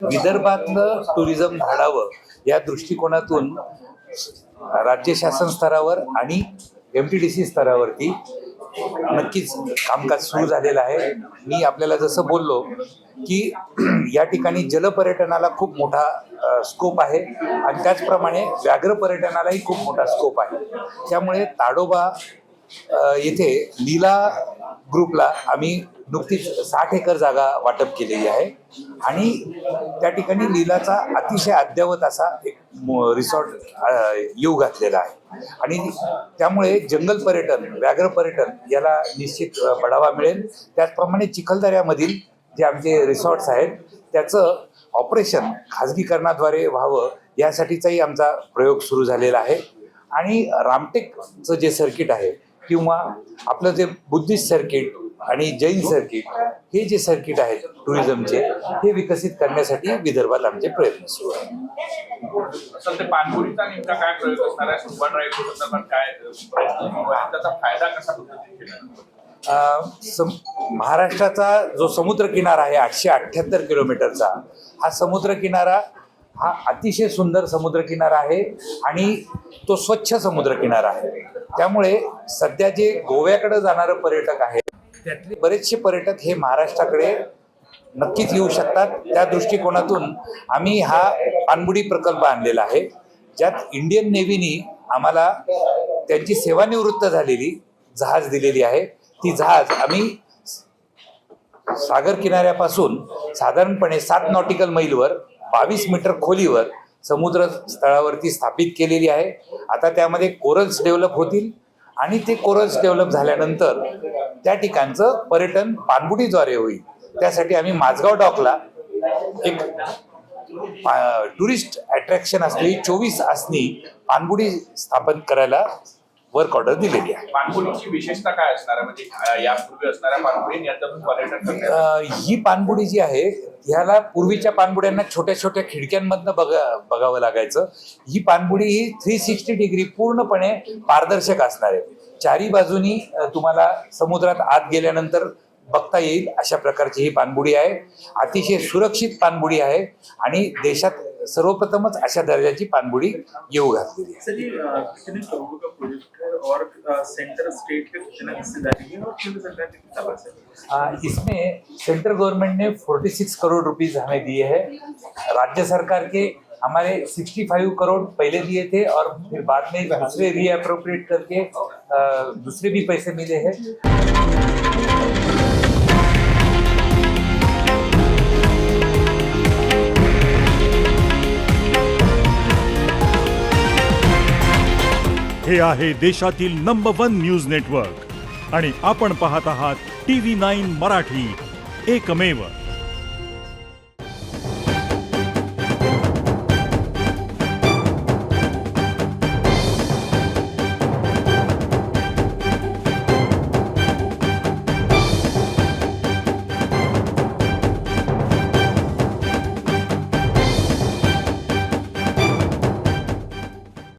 विदर्भातलं टुरिझम वाढावं या दृष्टिकोनातून राज्य शासन स्तरावर आणि MTDC स्तरावरती नक्कीच कामकाज सुरू झालेलं आहे. मी आपल्याला जसं बोललो की या ठिकाणी जलपर्यटनाला खूप मोठा स्कोप आहे आणि त्याचप्रमाणे व्याघ्र पर्यटनालाही खूप मोठा स्कोप आहे. त्यामुळे ताडोबा येथे लीला ग्रुपला आम्ही नुकतीच 60 एकर जागा वाटप केलेली आहे आणि त्या ठिकाणी लीलाचा अतिशय अद्ययावत असा एक रिसॉर्ट येऊ घातलेला आहे आणि त्यामुळे जंगल पर्यटन, व्याघ्र पर्यटन याला निश्चित बढावा मिळेल. त्याचप्रमाणे चिखलदऱ्यामधील जे आमचे रिसॉर्ट्स आहेत त्याचं ऑपरेशन खाजगीकरणाद्वारे व्हावं यासाठीचाही आमचा प्रयोग सुरू झालेला आहे. आणि रामटेकचं जे सर्किट आहे किंवा आपलं जे बुद्धिस्ट सर्किट आणि जैन सर्किट हे जे सर्किट आहेत टुरिझमचे हे विकसित करण्यासाठी विदर्भात आमचे प्रयत्न सुरू आहेत. ते पाणबुडीचा नेमका काय प्रयोग असणार आहे? स्कुबा ड्रायव्हिंग संदर्भात काय त्याचा फायदा कसा होतो? महाराष्ट्राचा जो समुद्र किनारा आहे 878 किलोमीटरचा, हा समुद्र किनारा हा अतिशय सुंदर समुद्र किनारा आहे आणि तो स्वच्छ समुद्र किनारा आहे. त्यामुळे सध्या जे गोव्याकडे जाणारे पर्यटक आहेत त्यातले बरेचसे पर्यटक हे महाराष्ट्राकडे नक्कीच येऊ शकतात. त्या दृष्टिकोनातून आम्ही हा पाणबुडी प्रकल्प आणलेला आहे, ज्यात इंडियन नेव्हीनी आम्हाला त्यांची सेवानिवृत्त झालेली जहाज दिलेली आहे. ती जहाज आम्ही सागर किनाऱ्यापासून साधारणपणे 7 नॉटिकल मैलवर 22 मीटर खोलीवर समुद्र स्थळावरती स्थापित केलेली आहे. आता त्यामध्ये कोरल्स डेव्हलप होतील आणि ते कोरल्स डेव्हलप झाल्यानंतर त्या ठिकाणचं पर्यटन पाणबुडीद्वारे होईल. त्यासाठी आम्ही माझगाव डॉकला एक टुरिस्ट अट्रॅक्शन असलेली 24 आसनी पाणबुडी स्थापन करायला वर्क ऑर्डर दिलेली आहे. पाणबुडीची विशेषता काय असणार आहे? म्हणजे यापूर्वी असणाऱ्या पाणबुडी याच्यातून पर्यटन ही पाणबुडी जी आहे ह्याला पूर्वीच्या पाणबुड्यांना छोट्या छोट्या खिडक्यांमधनं बघावं लागायचं. ही पाणबुडी ही 360 डिग्री पूर्णपणे पारदर्शक असणार आहे. चारी बाजूनी तुम्हाला समुद्रात आत गेल्यानंतर बघता येईल अशा प्रकारची ही पाणबुडी आहे. अतिशय सुरक्षित पाणबुडी आहे आणि देशात सर्वप्रथमच अशा दर्जाची पाणबुडी येऊ घातलेली आहे. इसमें सेंट्रल गवर्नमेंट ने 46 करोड़ रुपीस हमें दिए हैं. राज्य सरकार के हमारे 65 करोड़ पहले दिए थे और फिर बाद में दूसरे रीअप्रोप्रिएट करके दूसरे भी पैसे मिले हैं. हे आहे देशातील नंबर 1 न्यूज नेटवर्क आणि आपण पाहत आहात TV9 मराठी, एकमेव.